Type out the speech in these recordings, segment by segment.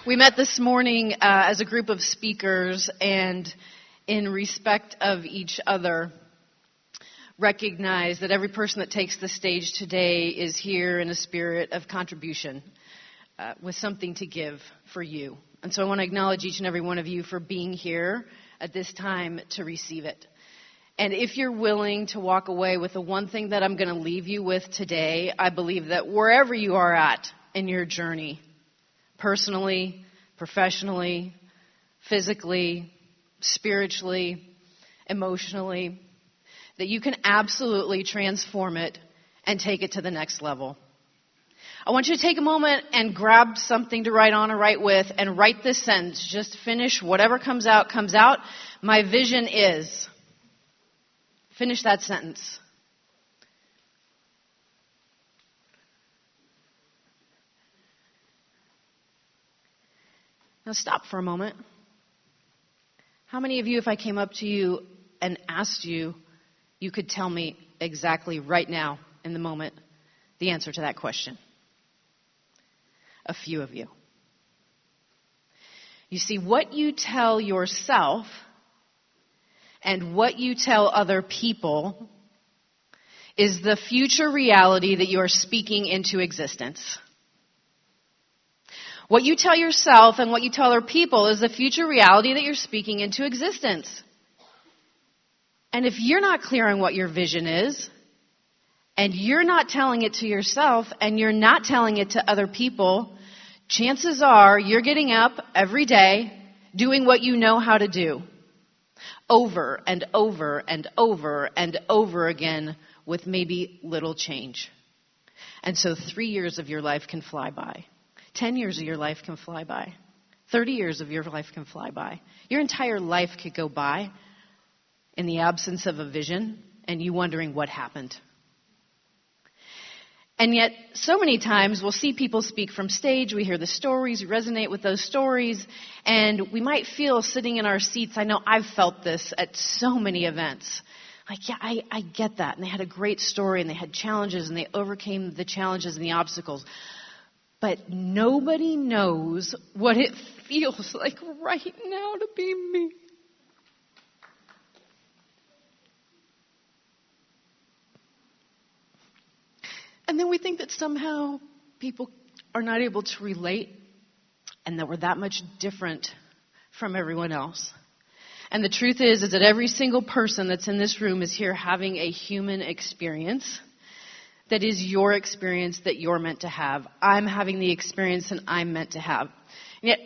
We met this morning as a group of speakers, and in respect of each other, recognize that every person that takes the stage today is here in a spirit of contribution, with something to give for you. And so I want to acknowledge each and every one of you for being here at this time to receive it. And if you're willing to walk away with the one thing that I'm going to leave you with today, I believe that wherever you are at in your journey, personally, professionally, physically, spiritually, emotionally, that you can absolutely transform it and take it to the next level. I want you to take a moment and grab something to write on or write with and write this sentence. Just finish whatever comes out, comes out. My vision is. Finish that sentence. Now stop for a moment. How many of you, if I came up to you and asked you, you could tell me exactly right now, in the moment, the answer to that question? A few of you. You see, what you tell yourself and what you tell other people is the future reality that you are speaking into existence. What you tell yourself and what you tell other people is the future reality that you're speaking into existence. And if you're not clear on what your vision is, and you're not telling it to yourself, and you're not telling it to other people, chances are you're getting up every day doing what you know how to do. Over and over and over and over again with maybe little change. And so 3 years of your life can fly by. 10 years of your life can fly by. 30 years of your life can fly by. Your entire life could go by in the absence of a vision and you wondering what happened. And yet, so many times we'll see people speak from stage, we hear the stories, we resonate with those stories, and we might feel sitting in our seats, I know I've felt this at so many events, like, yeah, I get that, and they had a great story, and they had challenges, and they overcame the challenges and the obstacles, but nobody knows what it feels like right now to be me. And then we think that somehow people are not able to relate and that we're that much different from everyone else. And the truth is that every single person that's in this room is here having a human experience that is your experience that you're meant to have. I'm having the experience that I'm meant to have. And yet,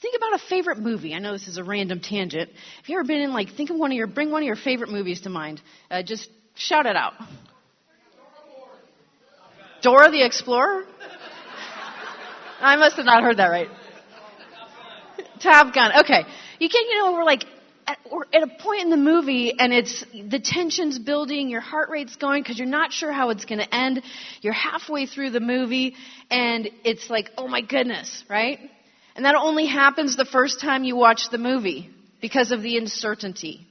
think about a favorite movie. I know this is a random tangent. Have you ever been in, bring one of your favorite movies to mind. Just shout it out. Dora the Explorer? I must have not heard that right. Top Gun. Okay. We're at a point in the movie and it's the tension's building, your heart rate's going because you're not sure how it's going to end. You're halfway through the movie and it's like, oh my goodness, right? And that only happens the first time you watch the movie because of the uncertainty.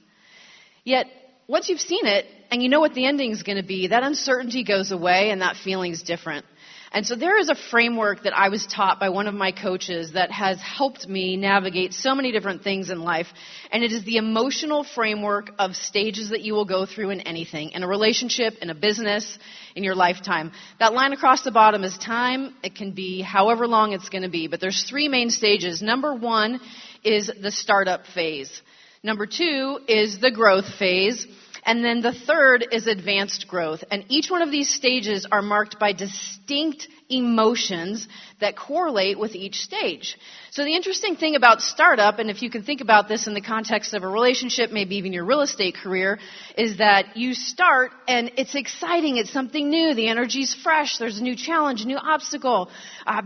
Yet, once you've seen it and you know what the ending's going to be, that uncertainty goes away and that feeling's different. And so there is a framework that I was taught by one of my coaches that has helped me navigate so many different things in life. And it is the emotional framework of stages that you will go through in anything, in a relationship, in a business, in your lifetime. That line across the bottom is time. It can be however long it's going to be. But there's 3 main stages. Number 1 is the startup phase. Number 2 is the growth phase. And then the 3rd is advanced growth. And each one of these stages are marked by distinct emotions that correlate with each stage. So the interesting thing about startup, and if you can think about this in the context of a relationship, maybe even your real estate career, is that you start and it's exciting, it's something new, the energy's fresh, there's a new challenge, a new obstacle,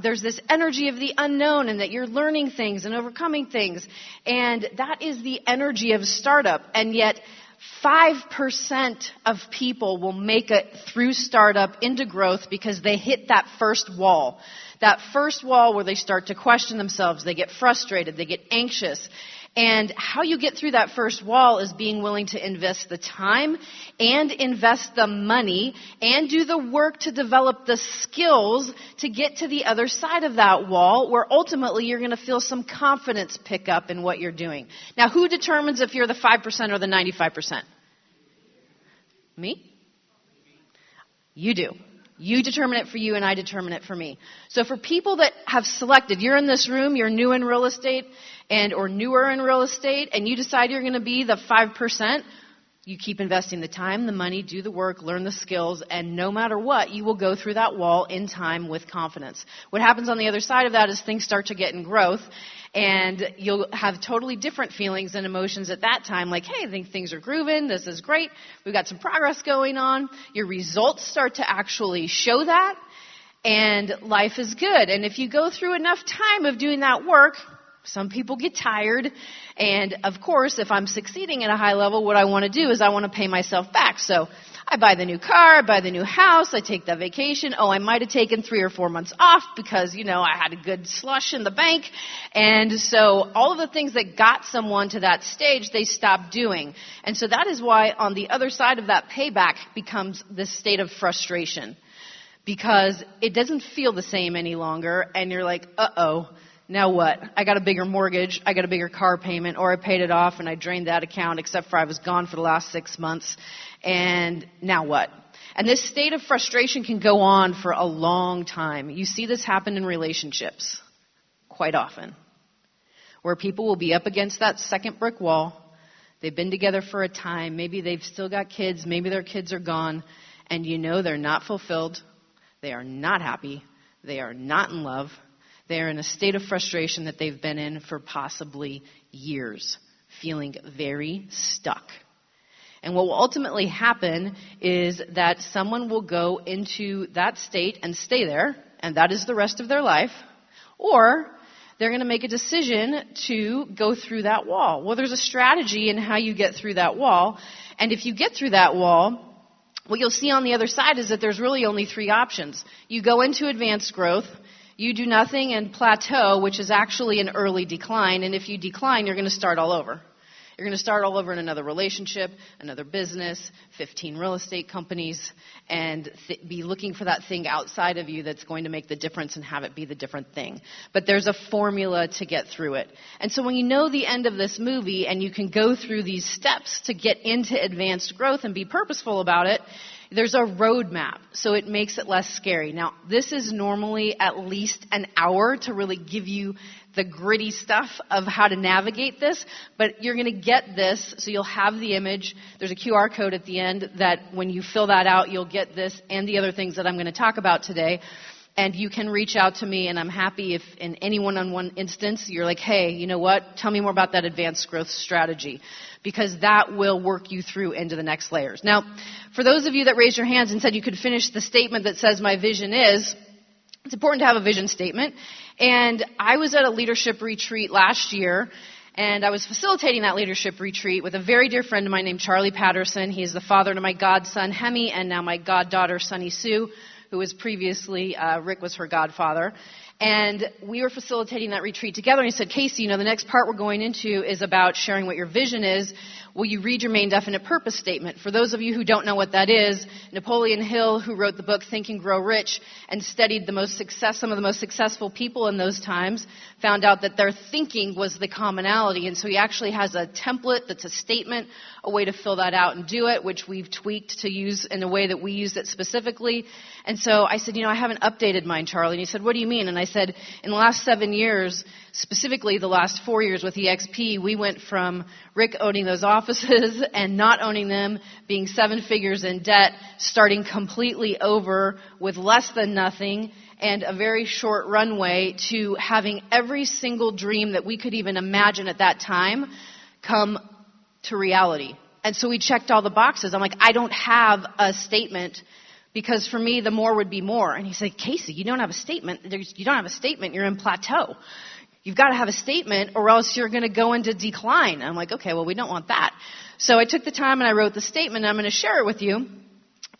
there's this energy of the unknown and that you're learning things and overcoming things. And that is the energy of startup. And yet 5% of people will make it through startup into growth because they hit that first wall. That first wall where they start to question themselves, they get frustrated, they get anxious. And how you get through that first wall is being willing to invest the time and invest the money and do the work to develop the skills to get to the other side of that wall, where ultimately you're going to feel some confidence pick up in what you're doing. Now, who determines if you're the 5% or the 95%? Me? You do. You determine it for you, and I determine it for me. So for people that have selected, you're in this room, you're new in real estate or newer in real estate, and you decide you're going to be the 5%, you keep investing the time, the money, do the work, learn the skills, and no matter what, you will go through that wall in time with confidence. What happens on the other side of that is things start to get in growth, and you'll have totally different feelings and emotions at that time, like, hey, I think things are grooving, this is great, we've got some progress going on. Your results start to actually show that, and life is good. And if you go through enough time of doing that work, some people get tired, and of course, if I'm succeeding at a high level, what I want to do is I want to pay myself back. So I buy the new car, I buy the new house, I take that vacation. Oh, I might have taken 3 or 4 months off because, I had a good slush in the bank. And so all of the things that got someone to that stage, they stop doing. And so that is why on the other side of that payback becomes this state of frustration, because it doesn't feel the same any longer, and you're like, uh-oh. Now what? I got a bigger mortgage, I got a bigger car payment, or I paid it off and I drained that account, except for I was gone for the last 6 months. And now what? And this state of frustration can go on for a long time. You see this happen in relationships quite often, where people will be up against that second brick wall. They've been together for a time. Maybe they've still got kids. Maybe their kids are gone. And they're not fulfilled. They are not happy. They are not in love. They are in a state of frustration that they've been in for possibly years, feeling very stuck. And what will ultimately happen is that someone will go into that state and stay there, and that is the rest of their life, or they're going to make a decision to go through that wall. Well, there's a strategy in how you get through that wall, and if you get through that wall, what you'll see on the other side is that there's really only 3 options. You go into advanced growth, you do nothing and plateau, which is actually an early decline. And if you decline, you're going to start all over. You're going to start all over in another relationship, another business, 15 real estate companies, and be looking for that thing outside of you that's going to make the difference and have it be the different thing. But there's a formula to get through it. And so when you know the end of this movie and you can go through these steps to get into advanced growth and be purposeful about it, there's a roadmap, so it makes it less scary. Now, this is normally at least an hour to really give you the gritty stuff of how to navigate this, but you're going to get this, so you'll have the image. There's a QR code at the end that when you fill that out, you'll get this and the other things that I'm going to talk about today. And you can reach out to me, and I'm happy if in any one-on-one instance you're like, hey, you know what, tell me more about that advanced growth strategy, because that will work you through into the next layers. Now, for those of you that raised your hands and said you could finish the statement that says my vision is, it's important to have a vision statement. And I was at a leadership retreat last year, and I was facilitating that leadership retreat with a very dear friend of mine named Charlie Patterson. He is the father to my godson, Hemi, and now my goddaughter, Sunny Sue, who was previously, Rick was her godfather. And we were facilitating that retreat together, and he said, Casey, the next part we're going into is about sharing what your vision is. Will you read your main definite purpose statement? For those of you who don't know what that is, Napoleon Hill, who wrote the book Think and Grow Rich and studied some of the most successful people in those times, found out that their thinking was the commonality. And so he actually has a template that's a statement, a way to fill that out and do it, which we've tweaked to use in a way that we use it specifically. And so I said, I haven't updated mine, Charlie. And he said, what do you mean? And I said, in the last 7 years, specifically the last 4 years with EXP, we went from Rick owning those offices and not owning them, being 7 figures in debt, starting completely over with less than nothing and a very short runway, to having every single dream that we could even imagine at that time come to reality. And so we checked all the boxes. I'm like, I don't have a statement, because for me, the more would be more. And he said, Casey, you don't have a statement. You don't have a statement. You're in plateau. You've got to have a statement, or else you're going to go into decline. And I'm like, okay, well, we don't want that. So I took the time and I wrote the statement. And I'm going to share it with you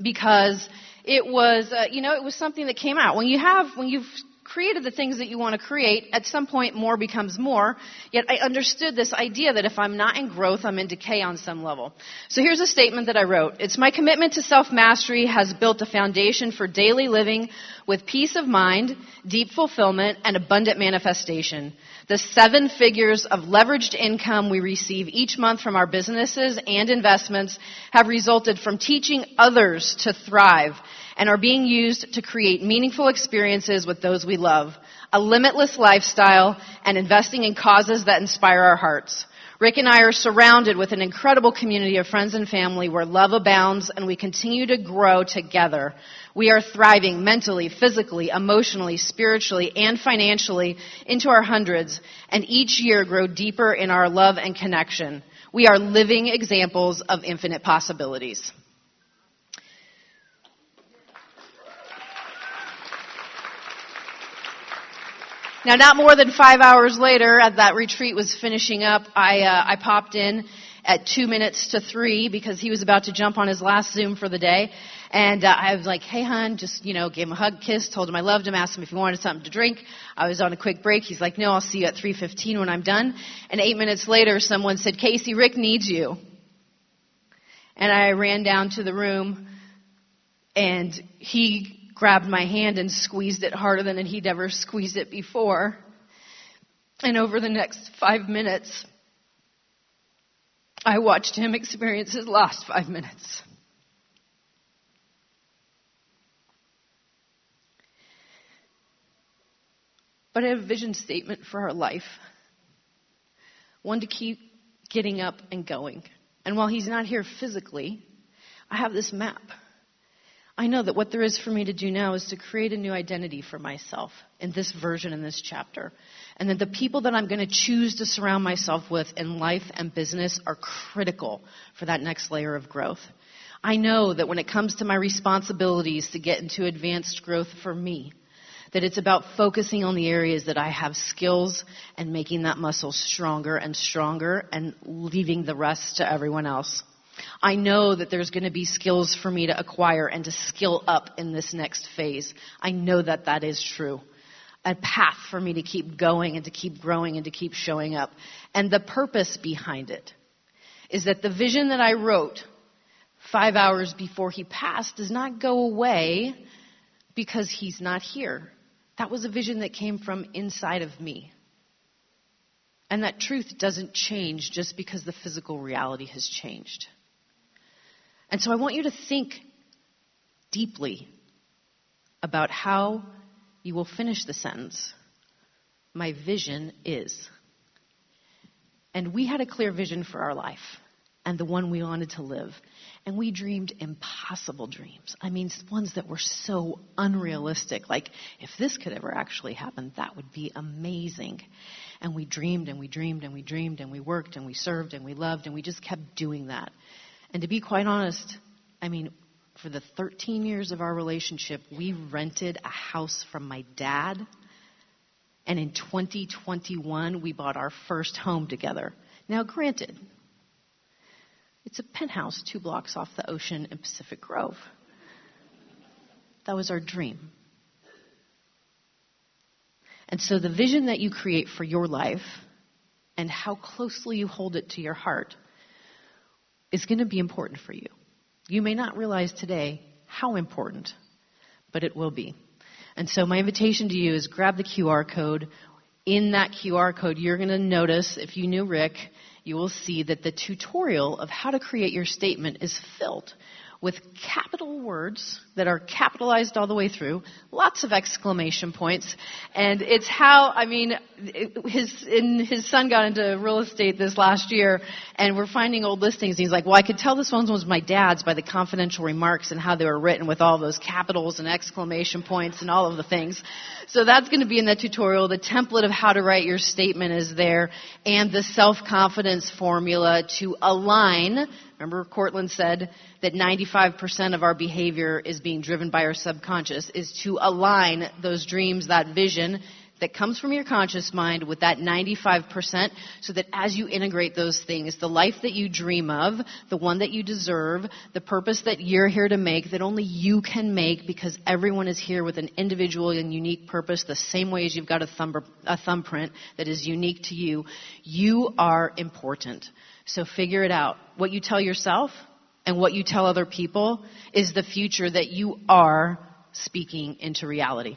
because it was, it was something that came out. When you've created the things that you want to create, at some point more becomes more. Yet I understood this idea that if I'm not in growth, I'm in decay on some level. So here's a statement that I wrote. It's my commitment to self-mastery has built a foundation for daily living with peace of mind, deep fulfillment, and abundant manifestation. The 7 figures of leveraged income we receive each month from our businesses and investments have resulted from teaching others to thrive and are being used to create meaningful experiences with those we love, a limitless lifestyle, and investing in causes that inspire our hearts. Rick and I are surrounded with an incredible community of friends and family where love abounds and we continue to grow together. We are thriving mentally, physically, emotionally, spiritually, and financially into our hundreds, and each year grow deeper in our love and connection. We are living examples of infinite possibilities. Now, not more than 5 hours later, as that retreat was finishing up, I popped in at 2 minutes to 3 because he was about to jump on his last Zoom for the day. And I was like, hey, hon, just, gave him a hug, kiss, told him I loved him, asked him if he wanted something to drink. I was on a quick break. He's like, no, I'll see you at 3:15 when I'm done. And 8 minutes later, someone said, Casey, Rick needs you. And I ran down to the room, and he grabbed my hand and squeezed it harder than he'd ever squeezed it before. And over the next 5 minutes, I watched him experience his last 5 minutes. But I have a vision statement for our life. One to keep getting up and going. And while he's not here physically, I have this map. I know that what there is for me to do now is to create a new identity for myself in this version, in this chapter. And that the people that I'm going to choose to surround myself with in life and business are critical for that next layer of growth. I know that when it comes to my responsibilities to get into advanced growth for me, that it's about focusing on the areas that I have skills and making that muscle stronger and leaving the rest to everyone else. I know that there's going to be skills for me to acquire and to skill up in this next phase. I know that that is true. A path for me to keep going and to keep growing and to keep showing up. And the purpose behind it is that the vision that I wrote 5 hours before he passed does not go away because he's not here. That was a vision that came from inside of me. And that truth doesn't change just because the physical reality has changed. And so I want you to think deeply about how you will finish the sentence. My vision is. And we had a clear vision for our life and the one we wanted to live. And we dreamed impossible dreams. I mean, ones that were so unrealistic. Like, if this could ever actually happen, that would be amazing. And we dreamed and we dreamed and we dreamed and we worked and we served and we loved and we just kept doing that. And to be quite honest, I mean, for the 13 years of our relationship, we rented a house from my dad. And in 2021, we bought our first home together. Now, granted, it's a penthouse 2 blocks off the ocean in Pacific Grove. That was our dream. And so the vision that you create for your life and how closely you hold it to your heart is going to be important for you. You may not realize today how important, but it will be. And so my invitation to you is grab the QR code. In that QR code, you're going to notice, if you knew Rick, you will see that the tutorial of how to create your statement is filled with capital words that are capitalized all the way through, lots of exclamation points. And it's how, his son got into real estate this last year, and we're finding old listings. And he's like, well, I could tell this one was my dad's by the confidential remarks and how they were written with all those capitals and exclamation points and all of the things. So that's going to be in the tutorial. The template of how to write your statement is there, and the self-confidence formula to align. Remember, Cortland said that 95% of our behavior is being driven by our subconscious, is to align those dreams, that vision, that comes from your conscious mind with that 95%, so that as you integrate those things, the life that you dream of, the one that you deserve, the purpose that you're here to make, that only you can make, because everyone is here with an individual and unique purpose, the same way as you've got a thumbprint that is unique to you. You are important. So figure it out. What you tell yourself and what you tell other people is the future that you are speaking into reality.